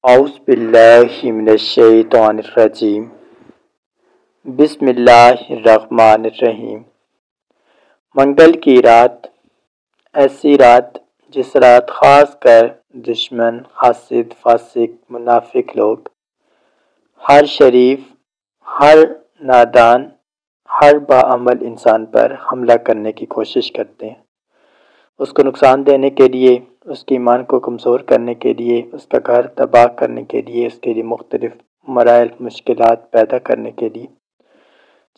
اعوذ باللہ من الشیطان الرجیم بسم اللہ الرحمن الرحیم۔ منگل کی رات، ایسی رات جس رات خاص کر دشمن، حاسد، فاسق، منافق لوگ ہر شریف، ہر نادان، ہر باعمل انسان پر حملہ کرنے کی کوشش کرتے ہیں، اس کو نقصان دینے کے لیے، اس کے ایمان کو کمزور کرنے کے لیے، اس کا گھر تباہ کرنے کے لیے، اس کے لیے مختلف مرائل، مشکلات پیدا کرنے کے لیے،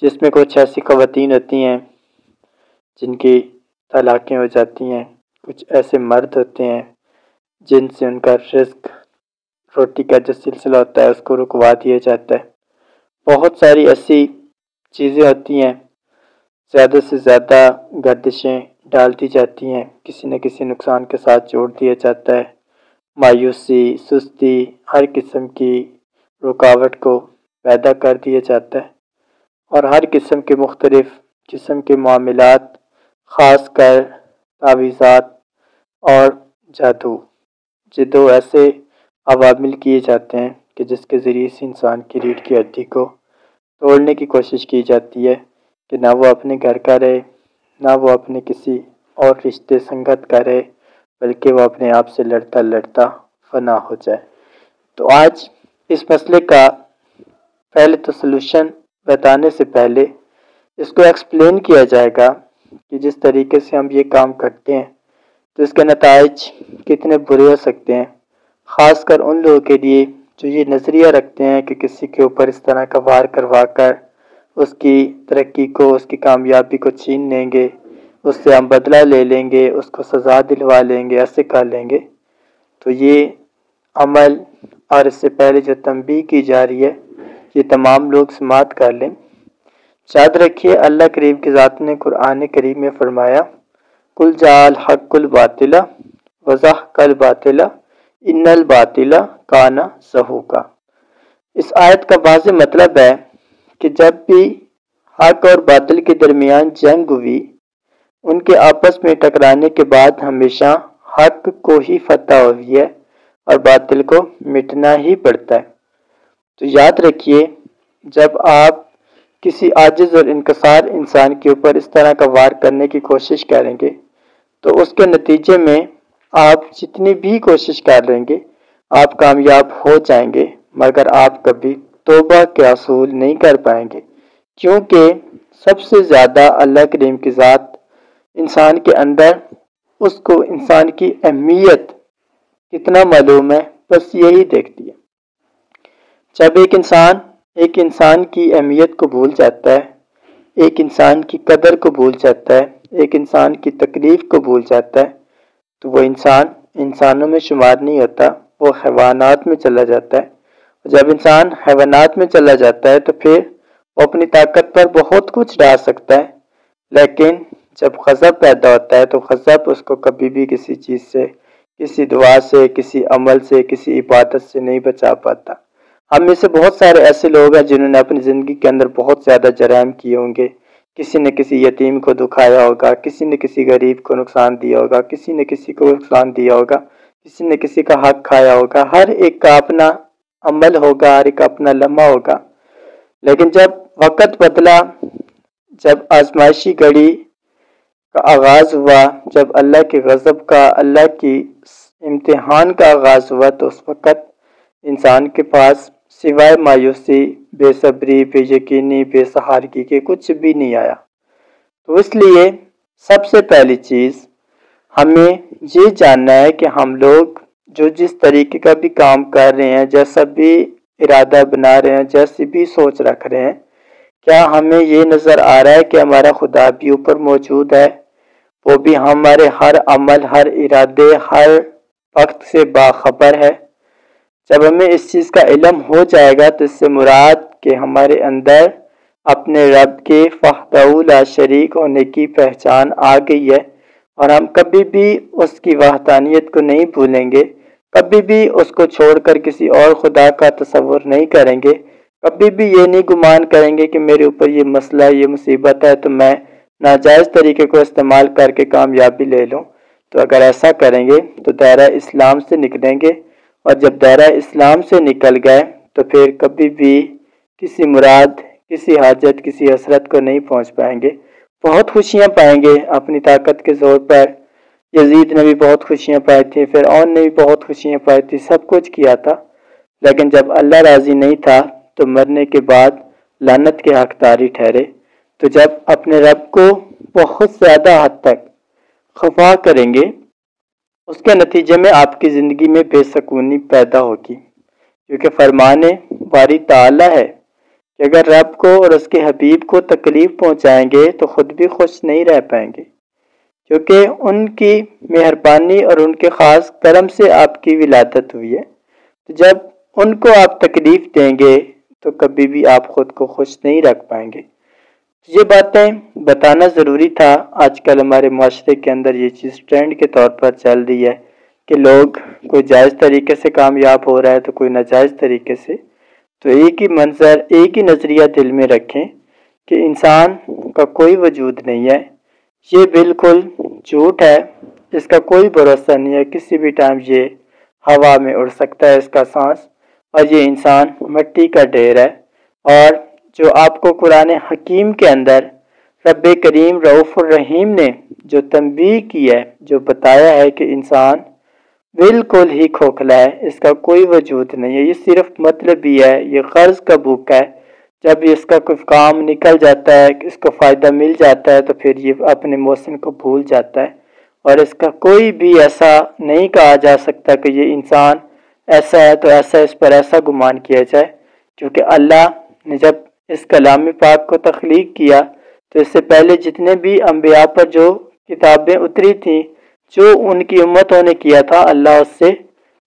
جس میں کچھ ایسی خواتین ہوتی ہیں جن کی طلاقیں ہو جاتی ہیں، کچھ ایسے مرد ہوتے ہیں جن سے ان کا رزق، روٹی کا جو سلسلہ ہوتا ہے اس کو رکوا دیا جاتا ہے۔ بہت ساری ایسی چیزیں ہوتی ہیں، زیادہ سے زیادہ گردشیں ڈال دی جاتی ہیں، کسی نہ کسی نقصان کے ساتھ جوڑ دیا جاتا ہے، مایوسی، سستی، ہر قسم کی رکاوٹ کو پیدا کر دیا جاتا ہے، اور ہر قسم کے مختلف قسم کے معاملات، خاص کر تعویذات اور جادو، یہ دو ایسے عوامل کیے جاتے ہیں کہ جس کے ذریعے سے انسان کی ریڑھ کی ہڈی کو توڑنے کی کوشش کی جاتی ہے کہ نہ وہ اپنے گھر کا رہے، نہ وہ اپنے کسی اور رشتے سنگت کا رہے، بلکہ وہ اپنے آپ سے لڑتا لڑتا فنا ہو جائے۔ تو آج اس مسئلے کا پہلے تو سلوشن بتانے سے پہلے اس کو ایکسپلین کیا جائے گا کہ جس طریقے سے ہم یہ کام کرتے ہیں تو اس کے نتائج کتنے برے ہو سکتے ہیں، خاص کر ان لوگوں کے لیے جو یہ نظریہ رکھتے ہیں کہ کسی کے اوپر اس طرح کا وار کروا کر اس کی ترقی کو، اس کی کامیابی کو چھین لیں گے، اس سے ہم بدلہ لے لیں گے، اس کو سزا دلوا لیں گے، ایسے کر لیں گے۔ تو یہ عمل اور اس سے پہلے جو تنبیہ کی جا رہی ہے یہ تمام لوگ سماعت کر لیں۔ یاد رکھیے، اللہ کریم کی ذات نے قرآن کریم میں فرمایا، قل جاء الحق الباطل وزهق الباطل ان الباطل کان زہوقا۔ اس آیت کا واضح مطلب ہے کہ جب بھی حق اور باطل کے درمیان جنگ ہوئی، ان کے آپس میں ٹکرانے کے بعد ہمیشہ حق کو ہی فتح ہوئی ہے اور باطل کو مٹنا ہی پڑتا ہے۔ تو یاد رکھیے، جب آپ کسی عاجز اور انکسار انسان کے اوپر اس طرح کا وار کرنے کی کوشش کریں گے تو اس کے نتیجے میں آپ جتنی بھی کوشش کر لیں گے آپ کامیاب ہو جائیں گے، مگر آپ کبھی توبہ کے حصول نہیں کر پائیں گے، کیونکہ سب سے زیادہ اللہ کریم کی ذات انسان کے اندر، اس کو انسان کی اہمیت کتنا معلوم ہے بس یہی دیکھتی ہے۔ جب ایک انسان کی اہمیت کو بھول جاتا ہے، ایک انسان کی قدر کو بھول جاتا ہے، ایک انسان کی تکلیف کو بھول جاتا ہے، تو وہ انسان انسانوں میں شمار نہیں ہوتا، وہ حیوانات میں چلا جاتا ہے۔ جب انسان حیوانات میں چلا جاتا ہے تو پھر وہ اپنی طاقت پر بہت کچھ ڈال سکتا ہے، لیکن جب غضب پیدا ہوتا ہے تو غضب اس کو کبھی بھی کسی چیز سے، کسی دعا سے، کسی عمل سے، کسی عبادت سے نہیں بچا پاتا۔ ہم میں سے بہت سارے ایسے لوگ ہیں جنہوں نے اپنی زندگی کے اندر بہت زیادہ جرائم کیے ہوں گے، کسی نے کسی یتیم کو دکھایا ہوگا، کسی نے کسی غریب کو نقصان دیا ہوگا، کسی نے کسی کو نقصان دیا ہوگا، کسی نے کسی کا حق کھایا ہوگا، ہر ایک کا اپنا عمل ہوگا، ہر ایک کا اپنا لمحہ ہوگا۔ لیکن جب وقت بدلا، جب آزمائشی گھڑی کا آغاز ہوا، جب اللہ کے غضب کا، اللہ کی امتحان کا آغاز ہوا، تو اس وقت انسان کے پاس سوائے مایوسی، بے صبری، بے یقینی، بے سہارگی کے کچھ بھی نہیں آیا۔ تو اس لیے سب سے پہلی چیز ہمیں یہ جاننا ہے کہ ہم لوگ جو جس طریقے کا بھی کام کر رہے ہیں، جیسا بھی ارادہ بنا رہے ہیں، جیسی بھی سوچ رکھ رہے ہیں، کیا ہمیں یہ نظر آ رہا ہے کہ ہمارا خدا بھی اوپر موجود ہے، وہ بھی ہمارے ہر عمل، ہر ارادے، ہر وقت سے باخبر ہے؟ جب ہمیں اس چیز کا علم ہو جائے گا تو اس سے مراد کہ ہمارے اندر اپنے رب کے وحدہ لا شریک ہونے کی پہچان آ گئی ہے، اور ہم کبھی بھی اس کی وحدانیت کو نہیں بھولیں گے، کبھی بھی اس کو چھوڑ کر کسی اور خدا کا تصور نہیں کریں گے، کبھی بھی یہ نہیں گمان کریں گے کہ میرے اوپر یہ مسئلہ، یہ مصیبت ہے تو میں ناجائز طریقے کو استعمال کر کے کامیابی لے لوں۔ تو اگر ایسا کریں گے تو دائرہ اسلام سے نکلیں گے اور جب دائرہ اسلام سے نکل گئے تو پھر کبھی بھی کسی مراد، کسی حاجت، کسی حسرت کو نہیں پہنچ پائیں گے۔ بہت خوشیاں پائیں گے اپنی طاقت کے زور پر۔ یزید نے بھی بہت خوشیاں پائی تھی، فرعون نے بھی بہت خوشیاں پائی تھی، سب کچھ کیا تھا، لیکن جب اللہ راضی نہیں تھا تو مرنے کے بعد لعنت کے حقدار ٹھہرے۔ تو جب اپنے رب کو بہت زیادہ حد تک خفا کریں گے، اس کے نتیجے میں آپ کی زندگی میں بے سکونی پیدا ہوگی، کیونکہ فرمان باری تعالی ہے کہ اگر رب کو اور اس کے حبیب کو تکلیف پہنچائیں گے تو خود بھی خوش نہیں رہ پائیں گے، کیونکہ ان کی مہربانی اور ان کے خاص کرم سے آپ کی ولادت ہوئی ہے۔ تو جب ان کو آپ تکلیف دیں گے تو کبھی بھی آپ خود کو خوش نہیں رکھ پائیں گے۔ یہ باتیں بتانا ضروری تھا۔ آج کل ہمارے معاشرے کے اندر یہ چیز ٹرینڈ کے طور پر چل رہی ہے کہ لوگ کوئی جائز طریقے سے کامیاب ہو رہا ہے تو کوئی ناجائز طریقے سے۔ تو ایک ہی منظر، ایک ہی نظریہ دل میں رکھیں کہ انسان کا کوئی وجود نہیں ہے، یہ بالکل جھوٹ ہے، اس کا کوئی بھروسہ نہیں ہے، کسی بھی ٹائم یہ ہوا میں اڑ سکتا ہے اس کا سانس، اور یہ انسان مٹی کا ڈھیر ہے۔ اور جو آپ کو قرآن حکیم کے اندر رب کریم رؤوف الرحیم نے جو تنبیہ کی ہے، جو بتایا ہے کہ انسان بالکل ہی کھوکھلا ہے، اس کا کوئی وجود نہیں ہے، یہ صرف مطلب ہی ہے، یہ قرض کا بک ہے، جب اس کا کوئی کام نکل جاتا ہے، اس کو فائدہ مل جاتا ہے تو پھر یہ اپنے محسن کو بھول جاتا ہے، اور اس کا کوئی بھی ایسا نہیں کہا جا سکتا کہ یہ انسان ایسا ہے تو ایسا اس پر ایسا گمان کیا جائے، کیونکہ اللہ نے جب اس کلام پاک کو تخلیق کیا تو اس سے پہلے جتنے بھی انبیاء پر جو کتابیں اتری تھیں، جو ان کی امتوں نے کیا تھا، اللہ اس سے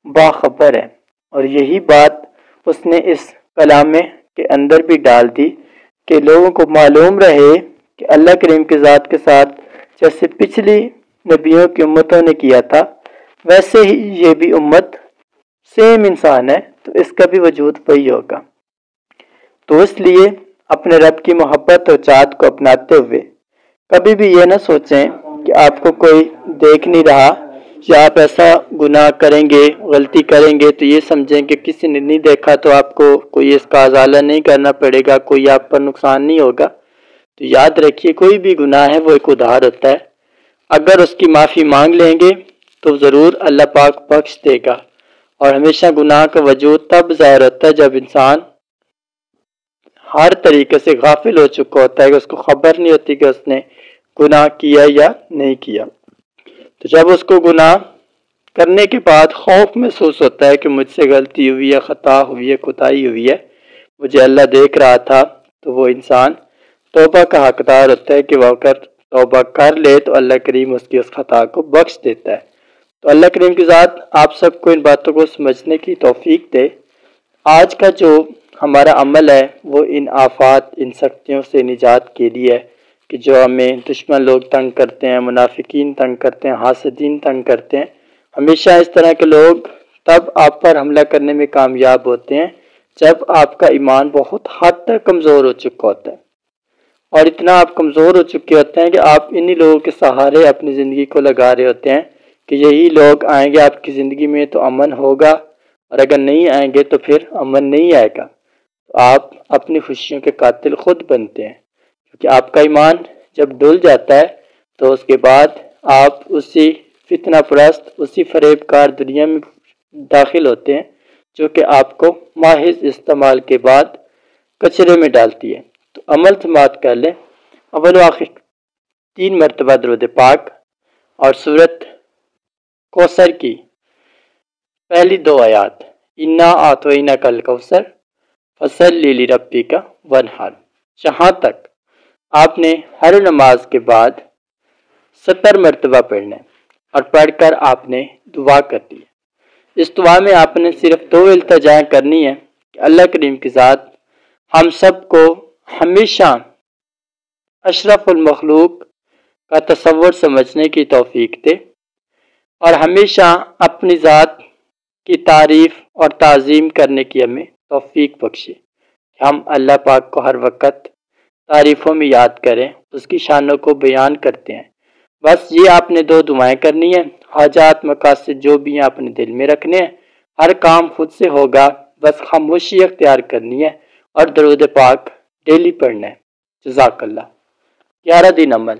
باخبر ہے، اور یہی بات اس نے اس کلام کے اندر بھی ڈال دی کہ لوگوں کو معلوم رہے کہ اللہ کریم کی ذات کے ساتھ جیسے پچھلی نبیوں کی امتوں نے کیا تھا ویسے ہی یہ بھی امت سیم انسان ہے، تو اس کا بھی وجود وہی ہوگا۔ تو اس لیے اپنے رب کی محبت اور چاہت کو اپناتے ہوئے کبھی بھی یہ نہ سوچیں کہ آپ کو کوئی دیکھ نہیں رہا، یا آپ ایسا گناہ کریں گے، غلطی کریں گے تو یہ سمجھیں کہ کسی نے نہیں دیکھا تو آپ کو کوئی اس کا ازالہ نہیں کرنا پڑے گا، کوئی آپ پر نقصان نہیں ہوگا۔ تو یاد رکھیے کوئی بھی گناہ ہے وہ ایک ادھار ہوتا ہے، اگر اس کی معافی مانگ لیں گے تو ضرور اللہ پاک بخش دے گا، اور ہمیشہ گناہ کا وجود تب ظاہر ہوتا ہے جب انسان ہر طریقے سے غافل ہو چکا ہوتا ہے، کہ اس کو خبر نہیں ہوتی کہ اس نے گناہ کیا یا نہیں کیا۔ تو جب اس کو گناہ کرنے کے بعد خوف محسوس ہوتا ہے کہ مجھ سے غلطی ہوئی ہے، خطا ہوئی ہے، کوتاہی ہوئی ہے، مجھے اللہ دیکھ رہا تھا، تو وہ انسان توبہ کا حقدار ہوتا ہے کہ وہ اگر توبہ کر لے تو اللہ کریم اس کی اس خطا کو بخش دیتا ہے۔ تو اللہ کریم کی ذات آپ سب کو ان باتوں کو سمجھنے کی توفیق دے۔ آج کا جو ہمارا عمل ہے وہ ان آفات، ان سختیوں سے نجات کے لیے ہے کہ جو ہمیں دشمن لوگ تنگ کرتے ہیں، منافقین تنگ کرتے ہیں، حاسدین تنگ کرتے ہیں۔ ہمیشہ اس طرح کے لوگ تب آپ پر حملہ کرنے میں کامیاب ہوتے ہیں جب آپ کا ایمان بہت حد تک کمزور ہو چکا ہوتا ہے، اور اتنا آپ کمزور ہو چکے ہوتے ہیں کہ آپ انہی لوگوں کے سہارے اپنی زندگی کو لگا رہے ہوتے ہیں کہ یہی لوگ آئیں گے آپ کی زندگی میں تو امن ہوگا، اور اگر نہیں آئیں گے تو پھر امن نہیں آئے گا۔ تو آپ اپنی خوشیوں کے قاتل خود بنتے ہیں، کیونکہ آپ کا ایمان جب ڈل جاتا ہے تو اس کے بعد آپ اسی فتنہ پرست، اسی فریب کار دنیا میں داخل ہوتے ہیں جو کہ آپ کو محض استعمال کے بعد کچرے میں ڈالتی ہے۔ تو عمل سماعت کر لیں، اول و آخر 3 مرتبہ درود پاک اور سورت کوثر کی پہلی 2 آیات، انا اعطیناک الکوثر فصلی لربک وانحر، جہاں تک آپ نے ہر نماز کے بعد 70 مرتبہ پڑھنا ہے، اور پڑھ کر آپ نے دعا کرنی ہے۔ اس دعا میں آپ نے صرف 2 التجائیں کرنی ہے کہ اللہ کریم کی ذات ہم سب کو ہمیشہ اشرف المخلوق کا تصور سمجھنے کی توفیق دے، اور ہمیشہ اپنی ذات کی تعریف اور تعظیم کرنے کی ہمیں توفیق بخشے، کہ ہم اللہ پاک کو ہر وقت تعریفوں میں یاد کریں، اس کی شانوں کو بیان کرتے ہیں۔ بس یہ آپ نے 2 دعائیں کرنی ہیں، حاجات مقاصد جو بھی ہیں اپنے دل میں رکھنے ہیں، ہر کام خود سے ہوگا، بس خاموشی اختیار کرنی ہے اور درود پاک ڈیلی پڑھنا ہے۔ جزاک اللہ۔ 11 دن عمل۔